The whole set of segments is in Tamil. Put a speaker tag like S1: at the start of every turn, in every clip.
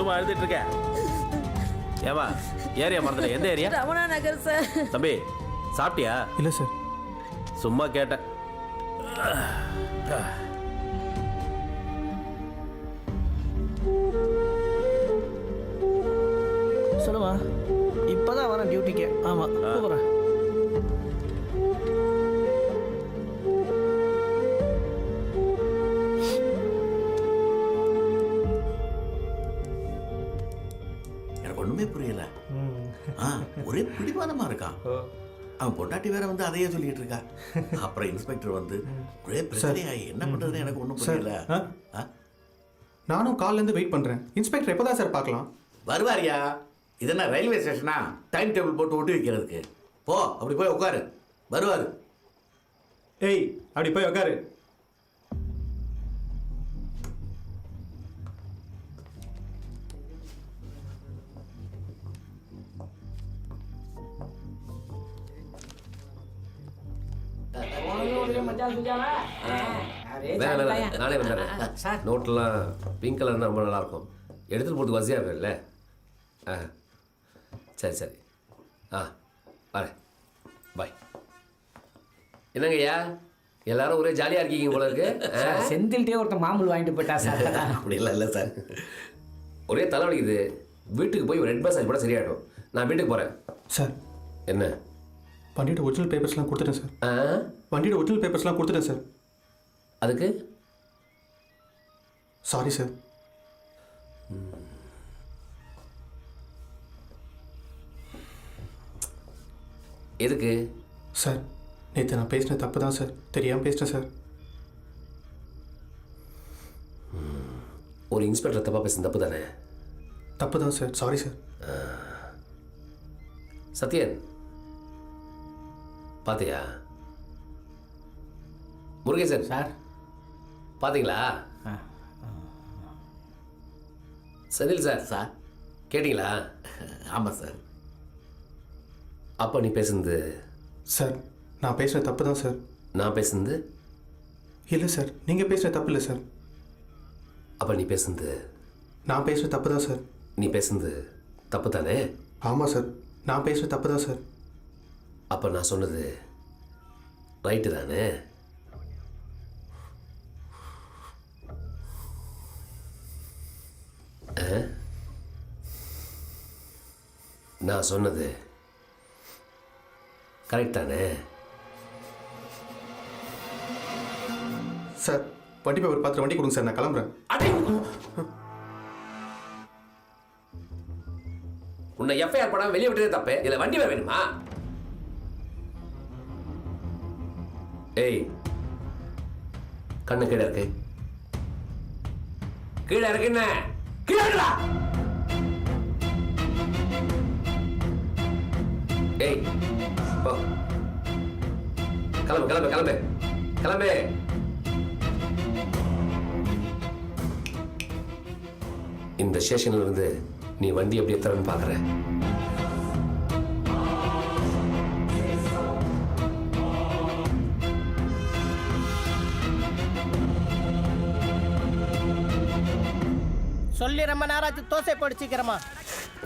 S1: எதுவும் அழுதுட்டு இருக்க? ஏமா ஏரியா மறந்துட்ட? எந்த ஏரியா?
S2: ரமணா நகர் சார்.
S1: தம்பி சாப்பிட்டியா?
S3: இல்லை சார்.
S1: சும்மா கேட்டேன்.
S4: சொல்லுமா. இப்போதான் வரேன் டியூட்டிக்கு. ஆமாம் கூப்பிட்றேன்.
S5: எனக்கு ஒன்றுமே புரியல. ஒரே பிடிவாதமாக இருக்கான். அவன் பொண்டாட்டி வேற வந்து அதையே சொல்லிட்டு இருக்கா. அப்புறம் இன்ஸ்பெக்டர் வந்து ஒரே பிரச்சனையாகி என்ன பண்ணுறதுன்னு எனக்கு ஒன்றும் புரியல.
S3: நானும் கால்லேருந்து வெயிட் பண்ணுறேன். இன்ஸ்பெக்டர் எப்போ தான் சார் பார்க்கலாம்?
S5: வருவாரியா? இது என்ன ரயில்வே ஸ்டேஷனா டைம் டேபிள் போட்டு ஒட்டி வைக்கிறதுக்கு? போ அப்படி போய் உட்காரு, வருவார்.
S3: ஏய் அப்படி போய் உட்காரு.
S6: நானே வந்துடுறேன். நோட்டெல்லாம் பிங்க் கலர் தான் ரொம்ப நல்லாயிருக்கும். எடுத்துகிட்டு போகிறதுக்கு வசதியாக இருக்குல்ல? சரி சரி. வரேன். பாய். என்னங்க ஐயா எல்லாரும் ஒரே ஜாலியாக இருக்கீங்க போல இருக்கு.
S4: செந்தில்கிட்டே ஒருத்தன் மாமூல் வாங்கிட்டு போயிட்டா சார்.
S5: அப்படிலாம் இல்லை சார்.
S6: ஒரே தலைவலிக்குது. வீட்டுக்கு போய் ஒரு ரெட் மசாஜ் போட சரியாயிடும். நான் வீட்டுக்கு போகிறேன்.
S3: சார்
S6: என்ன?
S3: வண்டியோட ஒரிஜினல் பேப்பர்ஸ்லாம் கொடுத்துட்டேன் சார். வண்டியோட ஒரிஜினல் பேப்பர்ஸ்லாம் கொடுத்துட்டேன் சார்.
S6: அதுக்கு
S3: சாரி சார்.
S6: எதுக்கு
S3: சார்? நேற்று நான் பேசின தப்பு தான் சார். தெரியாமல் பேசிட்டேன் சார்.
S6: ஒரு இன்ஸ்பெக்டர் தப்பாக பேசுன தப்பு தானே?
S3: தப்பு தான் சார். Sorry sir.
S6: சத்யன் பாத்தியா? முருகேசன்
S4: சார்
S6: பார்த்தீங்களா? செந்தில் சார்
S5: சார்
S6: கேட்டிங்களா?
S5: ஆமாம் சார்.
S6: அப்போ நீ பேசுனது?
S3: சார் நான் பேசுகிற தப்பு தான் சார்.
S6: நான் பேசுனது?
S3: இல்லை சார், நீங்கள் பேசுகிற தப்பு இல்லை சார்.
S6: அப்போ நீ பேசுனது?
S3: நான் பேசுகிற தப்பு தான் சார்.
S6: நீ பேசுனது தப்பு தானே?
S3: ஆமாம் சார், நான் பேசுகிற தப்பு தான் சார்.
S6: அப்போ நான் சொன்னது ரைட்டு தானே? நான் சொன்னது கரெக்ட் தானே?
S3: சார் வண்டி பேப்பர் பார்த்துட்டு வண்டி கொடுங்க சார். நான் கிளம்புறேன்.
S6: உன்னை எஃப்ஐஆர் போடாம வெளியே விட்டதே தப்பு. இதுல வண்டி வேணுமா? ஏய் கண்ணு கீழே இருக்கு. கீழே இருக்கு. என்ன கீழே இருக்குடா. ஏய் போ. கிளம்பு கிளம்பு கிளம்பு கிளம்பு. இந்த ஸ்டேஷன்ல இருந்து நீ வண்டி எப்படி எத்தரன்னு பாக்குற?
S4: சொல்லி ரொம்ப நேரம் ஆச்சு. தோசை பொடிச்சிக்கிறமா.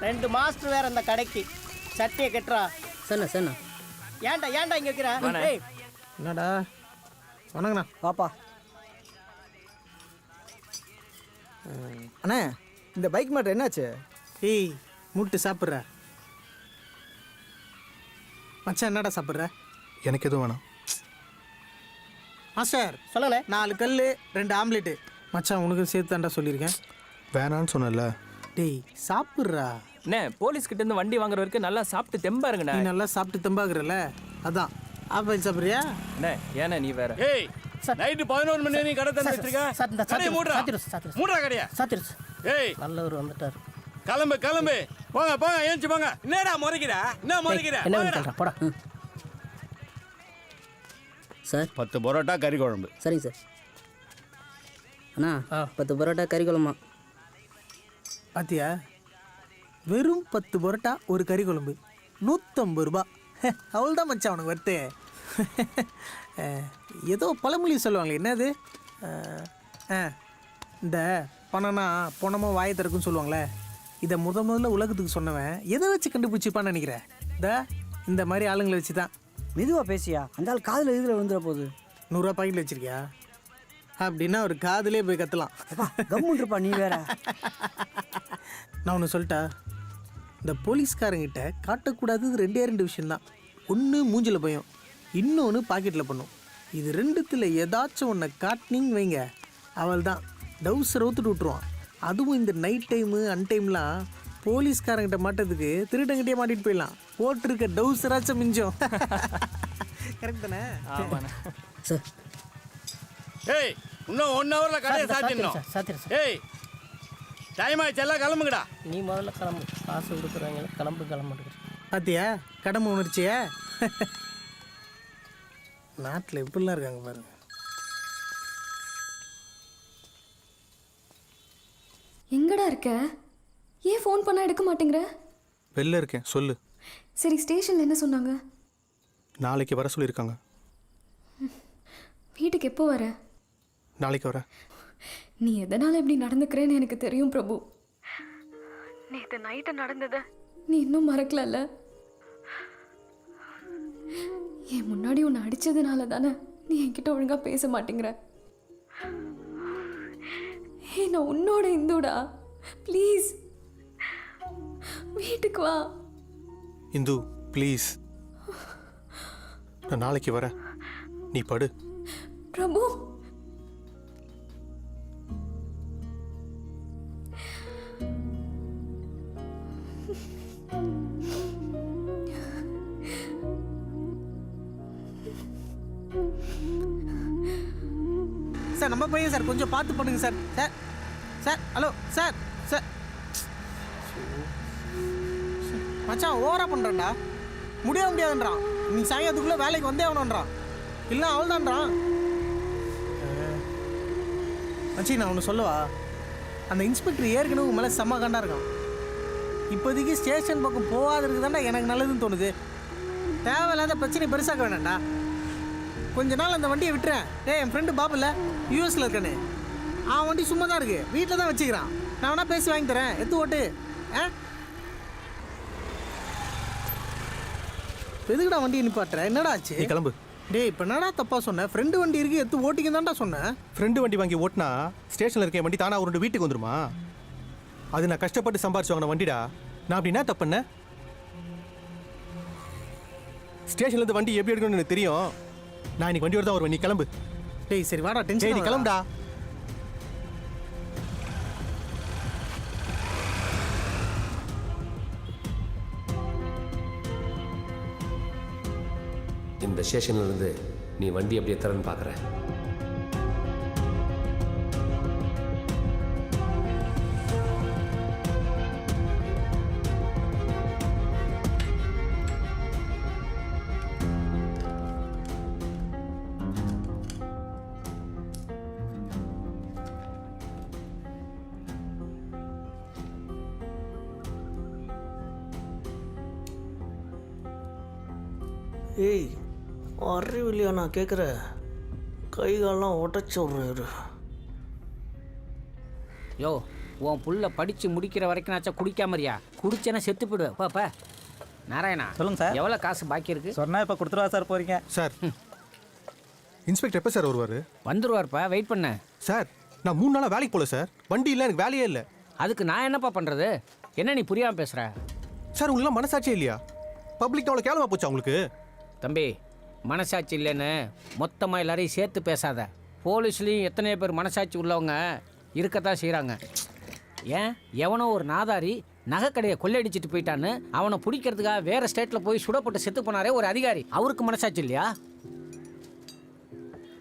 S4: 2 மாஸ்டர் வேற அந்த கடைக்கு. சட்டியை கட்டுறா.
S2: சொன்ன சொன்ன
S4: ஏன்டா ஏன்டா இங்கே வைக்கிற? ஏய்
S7: என்னடா வணங்கண்ணா.
S4: பாப்பா
S7: அண்ணா இந்த பைக் மாட்டர் என்னாச்சு?
S4: ஏய் முட்டு சாப்பிட்ற மச்சான். என்னடா சாப்பிட்ற?
S3: எனக்கு எதுவும் வேணாம்.
S4: சார் சொல்லுங்க. 4 கல் 2 ஆம்லேட்டு மச்சான். உனக்கு சேர்த்து தான்டா சொல்லியிருக்கேன்.
S3: வேணான்னு சொன்னல.
S4: டேய் சாப்பிட்றா.
S8: அண்ணே போலீஸ் கிட்ட இருந்து வண்டி வாங்குற வரைக்கும் நல்லா சாப்பிட்டு தெம்பா இருங்கண்ணா.
S4: நீ நல்லா சாப்பிட்டு தெம்பாக்குறல, அதான் ஆப்பிள் சாப்பிட்றியா?
S8: அண்ணே ஏன்னா நீ வேற.
S1: ஏய் நைட்டு 11 மணி நீ கடை தந்து வச்சிருக்க. கடையை மூடுறா. மூடுறா கடையா.
S4: சாத்திருச்சு.
S1: ஏய்
S4: நல்லவர் வந்துட்டார்.
S1: கிளம்பு கிளம்பு. போங்க போங்க ஏஞ்சி போங்க. என்னடா முறைக்கிற? என்ன முறைக்கிற?
S4: என்ன பண்ணுறா போடா.
S2: சார்
S1: 10 பரோட்டா கறி குழம்பு.
S2: சரிங்க சார். அண்ணா 10 பரோட்டா கறி குழம்பா.
S4: பாத்தியா? வெறும் 10 பரோட்டா ஒரு கறி குழம்பு 150 ரூபா. அவ்வளோதான் மச்சான் உனக்கு வருத்து. ஏதோ பழமொழி சொல்லுவாங்களே, என்னது? இந்த பணம்னா பணமும் வாயை திறக்குன்னு சொல்லுவாங்களே, இதை முதல்ல உலகத்துக்கு சொன்னவன் எதை வச்சு கண்டுபிடிச்சிப்பான்னு நினைக்கிறேன். இந்த மாதிரி ஆளுங்களை வச்சு தான்.
S2: மெதுவா பேசியா, அந்த ஆள் காதில் இதில் விழுந்துற போகுது.
S4: 100 ரூபா பாக்கெட்டில் வச்சிருக்கியா? அப்படின்னா ஒரு காதுலேயே போய் கத்தலாம்.
S2: கம்முன்ருப்பா நீ வேற.
S4: நான் ஒன்று சொல்லிட்டா, இந்த போலீஸ்காரங்கிட்ட காட்டக்கூடாதது 2 விஷயம்தான். ஒன்று மூஞ்சில் பயம், இன்னொன்று பாக்கெட்டில் பண்ணும். இது 2த்துல ஏதாச்சும் ஒன்றை காட்டினீங்க வைங்க, அவள் தான் டவுசரை ஊத்துட்டு விட்டுருவான். அதுவும் இந்த நைட் டைமு அன்டைம்லாம் போலீஸ்காரங்கிட்ட மாட்டதுக்கு திருடங்கிட்டே மாட்டிட்டு போயிடலாம். போட்டிருக்க டவுசராச்சும் மிஞ்சம். கரெக்ட் தானே?
S8: ஆமாண்ணா.
S2: சார்
S1: ஏய் இன்னும் 1 ஹவரில் கடையை சாத்திடணும்.
S2: சாத்திரம் சார்.
S1: ஏய் டைம் ஆயிடுச்சு, எல்லாம் கிளம்புங்கடா.
S8: நீ முதல்ல கிளம்பு, காசு கொடுக்குறாங்க, கிளம்ப.
S4: பார்த்தியா கடமை உணர்ச்சியா? நாட்டில் எப்படிலாம் இருக்காங்க பாருங்க.
S9: எங்கடா இருக்க? ஏன் ஃபோன் பண்ணா எடுக்க மாட்டேங்கிற?
S3: வெளில இருக்கேன், சொல்லு.
S9: சரி, ஸ்டேஷன்ல என்ன சொன்னாங்க?
S3: நாளைக்கு வர சொல்லியிருக்காங்க.
S9: வீட்டுக்கு எப்போ வர?
S3: நாளைக்கு வரேன்.
S9: நீ எதனால இப்படி நடந்துக்கிறேன்னு எனக்கு தெரியும் பிரபு. நேற்று நைட்டு நடந்தத நீ இன்னும் மறக்கலல்ல? என் முன்னாடி உன்னை அடிச்சதுனால தானே நீ என்கிட்ட ஒழுங்கா பேச மாட்டேங்கிற. ஏய் நான் உன்னோட இந்துடா, ப்ளீஸ் வீட்டுக்கு வா.
S3: இந்து ப்ளீஸ், நான் நாளைக்கு வரேன், நீ படு.
S9: பிரபு
S4: சார் நம்ம பையன் சார், கொஞ்சம் பார்த்து பண்ணுங்க sir. Sir sir hello sir sir மச்சான் ஓவரா பண்ணுறான்டா. முடியாதுன்றான். நீ சாயத்துக்குள்ளே வேலைக்கு வந்தே ஆகணுன்றான். இல்லை அவள் தான்றான். மச்சி நான் ஒன்று சொல்லவா, அந்த இன்ஸ்பெக்டர் ஏற்கனவே உன் மேலே செம்ம கண்டா இருக்கான். இப்போதைக்கு ஸ்டேஷன் பக்கம் போகாததுக்கு தான்டா எனக்கு நல்லதுன்னு தோணுது. தேவையில்லாத பிரச்சனை பெருசாக்க வேணாண்டா. கொஞ்ச நாள் அந்த வண்டியை விட்டுறேன். என் ஃப்ரெண்டு பாபுல யூஎஸ்ல இருக்கானே, அவன் வண்டி சும்மா தான் இருக்கு, வீட்டில் தான் வச்சுக்கிறான். நான் வேணா பேசி வாங்கி தரேன், எடுத்து ஓட்டு. எதுக்குடா வண்டியை நிப்பாட்டுற? என்னடா ஆச்சு?
S3: நீ கிளம்பு.
S4: இப்போ என்னடா தப்பா சொன்னேன்? ஃப்ரெண்டு வண்டி இருக்கு, எடுத்து ஓட்டிங்க தான்டா சொன்னேன்.
S3: ஃப்ரெண்டு வண்டி வாங்கி ஓட்டினா ஸ்டேஷனில் இருக்க வண்டி தானா ஒரு வீட்டுக்கு வந்துருமா? அது நான் கஷ்டப்பட்டு சம்பாரிச்சு வாங்கின வண்டிடா. நான் அப்படி என்ன தப்பு பண்ணேன்? ஸ்டேஷன்லேருந்து வண்டி எப்படி எடுக்கணும்னு எனக்கு தெரியும். நான் இன்னைக்கு வண்டியோட தான் வருவேன், நீ கிளம்பு.
S4: சரி வாடா,
S3: நீ
S4: டென்ஷன்
S3: கிளம்புடா.
S6: இந்த ஸ்டேஷன்லேருந்து நீ வண்டி எப்படி எத்தரன்னு பார்க்குறேன்.
S7: ஏய் அறிவில்லையா நான் கேட்குற? கை காலெலாம் உடச்சி விட்றாரு.
S2: யோ உன் புள்ள படித்து முடிக்கிற வரைக்கும்னாச்சா குடிக்காமரியா? குடிச்சேன்னா செத்து போயிடுவேன். பாப்பா நாராயணா
S10: சொல்லுங்க சார்.
S2: எவ்வளோ காசு பாக்கி இருக்கு?
S10: சொன்னால் இப்போ கொடுத்துருவா சார் போகிறீங்க.
S3: சார் இன்ஸ்பெக்டர் எப்போ சார் வருவார்?
S2: வந்துருவார்ப்பா, வெயிட் பண்ண.
S3: சார் நான் 3 நாளாக வேலைக்கு போகல சார். வண்டி இல்லை, எனக்கு வேலையே இல்லை.
S2: அதுக்கு நான் என்னப்பா பண்ணுறது? என்ன நீ புரியாமல் பேசுகிற?
S3: சார் உங்களுக்குலாம் மனசாட்சியே இல்லையா? பப்ளிக் அவ்வளோ கேவலமாக போச்சா உங்களுக்கு?
S2: தம்பி மனசாட்சி இல்லைன்னு மொத்தமாக எல்லாரையும் சேர்த்து பேசாத. போலீஸ்லேயும் எத்தனையோ பேர் மனசாட்சி உள்ளவங்க இருக்கத்தான் செய்கிறாங்க. ஏன் எவனோ ஒரு நாதாரி நகைக்கடையை கொள்ளையடிச்சிட்டு போயிட்டான்னு அவனை பிடிக்கிறதுக்காக வேறு ஸ்டேட்டில் போய் சுடப்பட்டு செத்து போனாரே ஒரு அதிகாரி, அவருக்கு மனசாட்சி இல்லையா?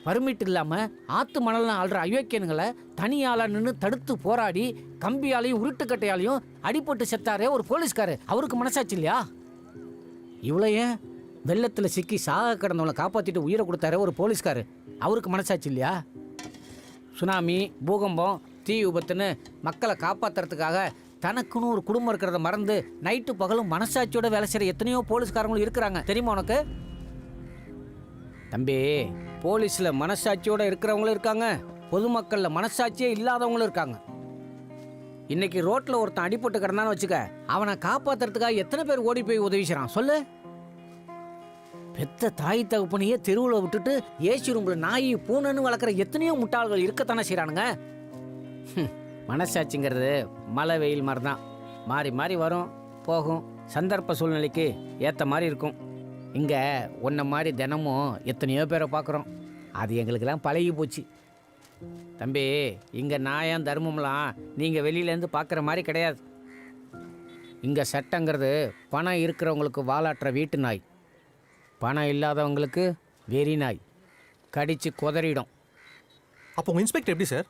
S2: பர்மிட் இல்லாமல் ஆற்று மணலாம் ஆள்ற அயோக்கியனுங்களை தனியாளாக நின்று தடுத்து போராடி கம்பியாலையும் உருட்டுக்கட்டையாலையும் அடிபட்டு செத்தாரே ஒரு போலீஸ்காரு, அவருக்கு மனசாட்சி இல்லையா? இவ்வளோ ஏன் வெள்ளத்தில் சிக்கி சாக கிடந்தவங்களை காப்பாற்றிட்டு உயிரை கொடுத்தாரே ஒரு போலீஸ்காரு, அவருக்கு மனசாட்சி இல்லையா? சுனாமி, பூகம்பம், தீ விபத்துன்னு மக்களை காப்பாற்றுறதுக்காக தனக்குன்னு ஒரு குடும்பம் இருக்கிறத மறந்து நைட்டு பகலும் மனசாட்சியோட வேலை செய்கிற எத்தனையோ போலீஸ்காரங்களும் இருக்கிறாங்க, தெரியுமா உனக்கு? தம்பி போலீஸில் மனசாட்சியோடு இருக்கிறவங்களும் இருக்காங்க, பொதுமக்களில் மனசாட்சியே இல்லாதவங்களும் இருக்காங்க. இன்னைக்கு ரோட்டில் ஒருத்தன் அடிபட்டு கிடந்தான்னு வச்சுக்க, அவனை காப்பாத்துறதுக்காக எத்தனை பேர் ஓடி போய் உதவி செய்கிறான் சொல்லு. பெத்த தாய் தகப்பனையே தெருவில் விட்டுட்டு ஏசி ரூம்ல நாய் பூனைன்னு வளர்க்குற எத்தனையோ முட்டாள்கள் இருக்கத்தானே செய்கிறானுங்க. மனசாட்சிங்கிறது மழை வெயில் மாதிரி தான், மாறி மாறி வரும் போகும், சந்தர்ப்ப சூழ்நிலைக்கு ஏற்ற மாதிரி இருக்கும். இங்கே உன்ன மாதிரி தினமும் எத்தனையோ பேரை பார்க்குறோம், அது எங்களுக்கெல்லாம் பழகி போச்சு. தம்பி, இங்கே நியாயம் தர்மம்லாம் நீங்கள் வெளியிலேருந்து பார்க்குற மாதிரி கிடையாது. இங்கே சட்டங்கிறது பணம் இருக்கிறவங்களுக்கு வாலாட்டுற வீட்டு நாய், பணம் இல்லாதவங்களுக்கு வெறி நாய், கடித்து குதறிடும்.
S3: அப்போ உங்கள் இன்ஸ்பெக்டர் எப்படி சார்?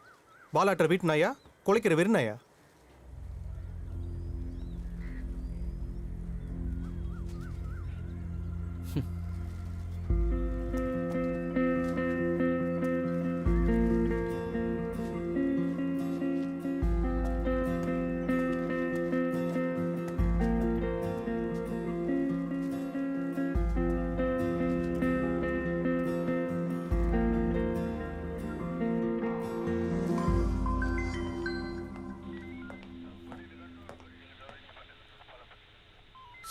S3: வாலாட்டுற வீட்டு நாயா, குலைக்கிற வெறு நாயா?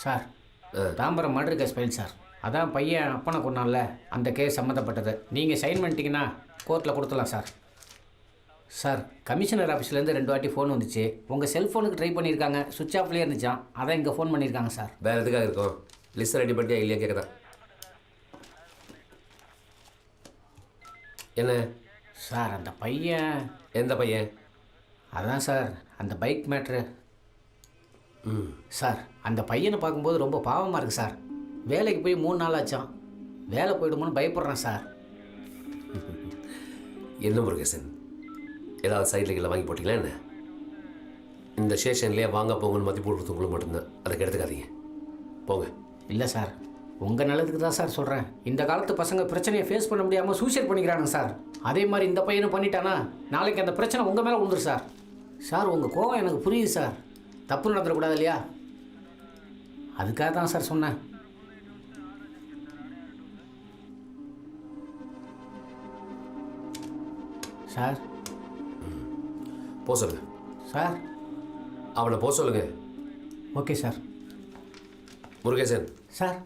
S2: Sir, Tambaram murder case file sir. அதான் பையன் அப்பனை கொண்டான்ல, அந்த கேஸ் சம்மந்தப்பட்டது. நீங்கள் சைன் பண்ணிட்டீங்கன்னா கோர்ட்டில் கொடுத்துடலாம் சார். சார், கமிஷனர் ஆஃபீஸ்லேருந்து 2 வாட்டி ஃபோன் வந்துச்சு. உங்கள் செல்ஃபோனுக்கு ட்ரை பண்ணியிருக்காங்க, சுவிட்ச் ஆஃப்லேயே இருந்துச்சான். அதான் இங்கே ஃபோன் பண்ணியிருக்காங்க சார்.
S6: வேறு எதுக்காக இருக்கும்? லிஸ்ட் ரெடி பண்ணியா இல்லையா கேட்குறேன். என்ன
S2: சார், அந்த பையன்.
S6: எந்த பையன்?
S2: அதான் சார் அந்த பைக் மேட்ரு. சார், அந்த பையனை பார்க்கும்போது ரொம்ப பாவமாக இருக்குது சார். வேலைக்கு போய் 3 நாள் ஆச்சான், வேலை போயிடுமோன்னு பயப்படுறேன் சார்.
S6: என்ன முருகேசன், ஏதாவது சைடில் கீழே வாங்கி போட்டிங்களா என்ன? இந்த ஸ்டேஷன்லேயே வாங்க போங்கன்னு மதி போட்டு உங்களுக்கு மட்டும்தான், அதுக்கு எடுத்துக்காதீங்க, போங்க.
S2: இல்லை சார், உங்கள் நல்லதுக்கு தான் சார் சொல்கிறேன். இந்த காலத்து பசங்க பிரச்சனையை ஃபேஸ் பண்ண முடியாமல் சூசைட் பண்ணிக்கிறானுங்க சார். அதே மாதிரி இந்த பையனும் பண்ணிட்டானா நாளைக்கு அந்த பிரச்சனை உங்கள் மேலே விழுந்துரு சார். சார், உங்கள் கோவம் எனக்கு புரியுது சார், தப்பு நடந்துடக்கூடாது இல்லையா? அதுக்காக தான் சார் சொன்னேன். சார்,
S6: போ சொல்லுங்க
S2: சார்.
S6: அவனை போ சொல்லுங்க.
S2: Okay sir.
S6: முருகேசன்
S2: சார்.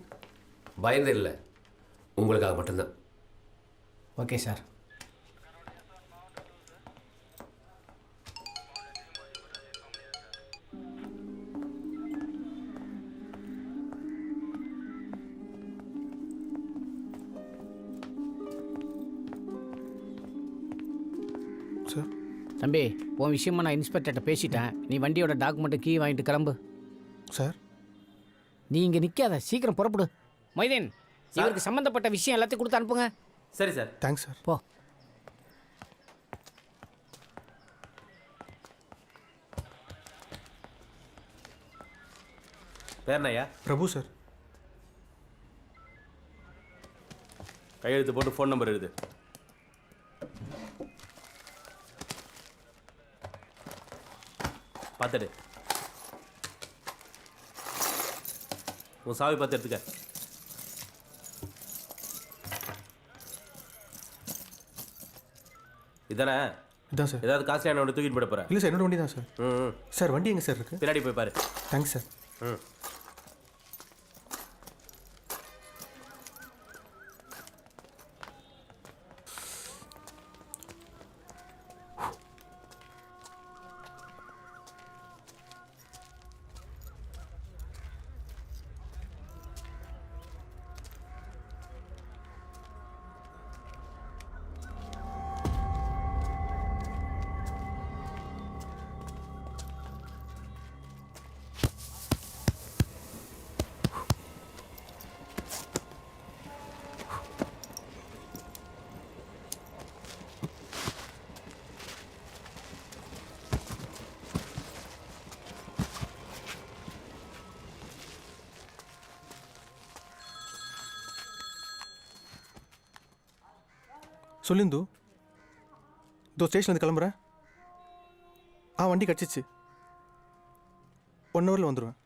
S6: பயந்து இல்லை, உங்களுக்காக மட்டும்தான்.
S2: Okay sir.
S3: சார்,
S2: தம்பி, உன் விஷயமா நான் இன்ஸ்பெக்டர்கிட்ட பேசிட்டேன். நீ வண்டியோட டாக்குமெண்ட்டு கீ வாங்கிட்டு கிளம்பு.
S3: சார்,
S2: நீ இங்கே நிற்காத, சீக்கிரம் புறப்படு. மைதீன், இவருக்கு சம்மந்தப்பட்ட விஷயம் எல்லாத்தையும் கொடுத்து அனுப்புங்க.
S8: சரி சார்.
S3: Thanks sir.
S2: போ.
S10: பேர்னையா?
S3: பிரபு சார்.
S10: கையெழுத்து போட்டு ஃபோன் நம்பர் எழுது. பார்த்துடு, உன் சாவி பார்த்து எடுத்துக்க. இதானே?
S3: இதான் சார்.
S10: ஏதாவது காஸ்ட்லியான ஒன்று தூக்கிட்டு போட போகிறேன்?
S3: இல்லை சார், என்னோட வண்டி தான் சார். சார், வண்டி எங்கே சார் இருக்குது?
S10: பின்னாடி போய் பாரு.
S3: Thanks sir. சொல்லிந்து இதோ ஸ்டேஷன்லேருந்து கிளம்புறேன். வண்டி கிடச்சிச்சு, 1 ஹவரில் வந்துடுவேன்.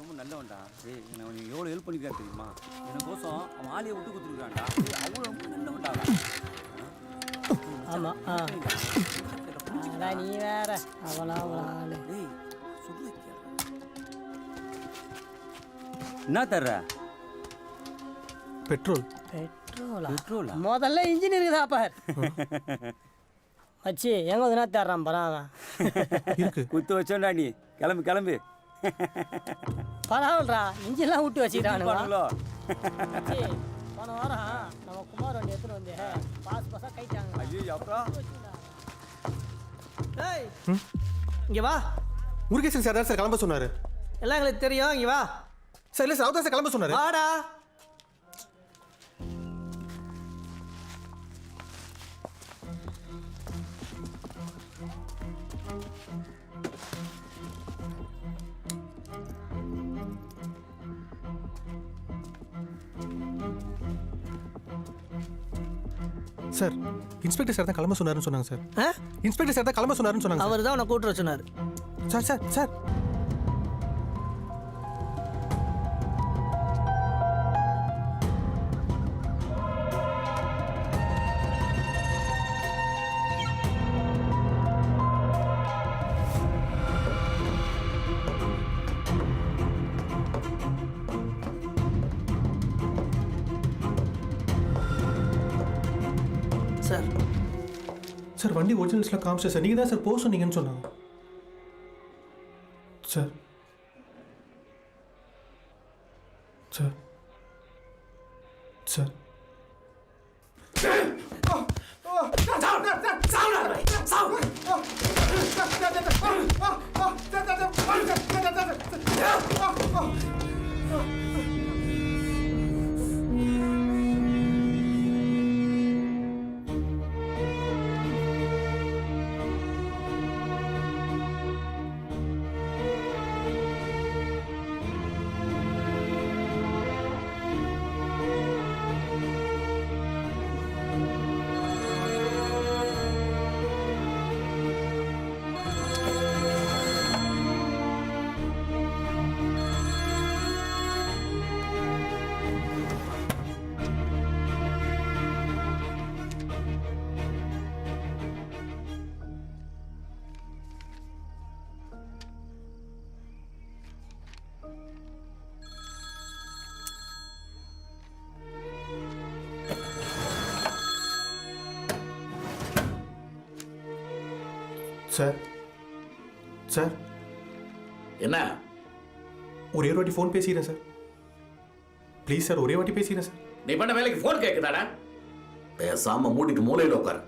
S1: ரொம்ப நல்லவன்டா. நான் எவ்வளோ ஹெல்ப் பண்ணிக்கிறேன் தெரியுமா? எனக்கோசம் அவன் ஆலியை விட்டு கொடுத்துருக்கான்டா. அவ்வளோ ரொம்ப நல்லவன்டா.
S7: ஆமாம் ஆ அதான் நீ வேற அவளா ஆளு
S1: என்ன தர்ற
S3: பெட்ரோல்.
S7: பெட்ரோலா முதல்ல இன்ஜின் இருக்குதா பார் வச்சு எங்கே வந்து தேடுறான் பரவாயில்ல
S3: இருக்கு.
S1: குத்து வச்சோண்டா நீ கிளம்பு கிளம்பு
S7: பரவாயில்லடா இன்ஜின்லாம் விட்டு வச்சுக்கிறானுங்க
S1: பண்ணுங்களோ
S7: போன வாரம் நம்ம குமார் வண்டி எடுத்துட்டு வந்து பாஸாக கைட்டாங்க
S1: ஐயோ அப்புறம்
S7: ஏய் இங்கே வா
S3: முருகேசன் சார் தான் சார் கிளம்ப சொன்னாரு.
S7: எல்லாம் எங்களுக்கு தெரியும் இங்கே வா
S3: சார் இல்லை சார் அவர் தான் சார் கிளம்ப சொன்னாரு.
S7: வாடா
S3: சார் இன்ஸ்பெக்டர் சார் தான் கிளம்ப சொன்னாருன்னு சொன்னாங்க சார்.
S7: ஆ
S3: இன்ஸ்பெக்டர் சார் தான் கிளம்ப சொன்னாருன்னு சொன்னாங்க
S7: அவர் தான் உன்னை கூட்டுற சொன்னார்
S3: sir. Sir sir
S7: sir
S3: sir வண்டி ஒரிஜினல்ஸ்லாம் காமிச்சா சார். நீங்கள் தான் சார் போக சொன்னீங்கன்னு சொன்னாங்க sir. Sir sir sir sir
S5: என்ன
S3: ஒரே ஒரு வாட்டி ஃபோன் பேசிக்கிறேன் சார். ப்ளீஸ் சார் ஒரே வாட்டி பேசிக்கிறேன் சார்.
S5: நீ பண்ண வேலைக்கு ஃபோன் கேட்குதாடா? பேசாம மூடிட்டு மூலையில் உட்காரு.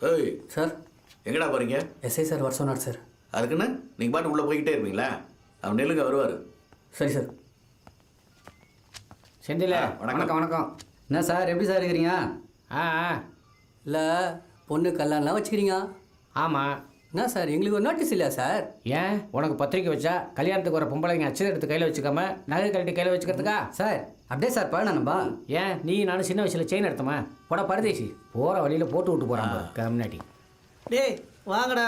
S5: ஏய்
S1: சார்
S5: எங்கடா போறீங்க?
S1: எஸ்ஐ சார் வர சொன்னார் சார்.
S5: அதுக்குன்னு நீங்கள் பாட்டு உள்ளே போய்கிட்டே இருப்பீங்களா? அவன் நெல்லுங்க வருவார்.
S1: சரி சார்.
S2: செந்தில
S5: வணக்கம்.
S1: வணக்கம். என்ன சார் எப்படி சார் இருக்கிறீங்க?
S2: ஆ
S1: இல்லை பொண்ணு கல்யாணம்லாம் வச்சுக்கிறீங்க.
S2: ஆமாம்.
S1: என்ன சார் எங்களுக்கு ஒரு நோட்டீஸ் இல்லையா சார்?
S2: ஏன் உனக்கு பத்திரிக்கை வச்சா கல்யாணத்துக்கு வர பொம்பளைங்க அச்சதை எடுத்து கையில் வச்சுக்காம நகை கழட்டி கையில் வச்சுக்கிறதுக்கா?
S1: சார் அப்படியே சார் பழனம்பா.
S2: ஏன் நீ நானும் சின்ன வயசில் செயின் எடுத்தோமா? போட பரதேசி போகிற வழியில் போட்டு விட்டு போகிறான் முன்னாடி.
S7: டேய் வாங்கடா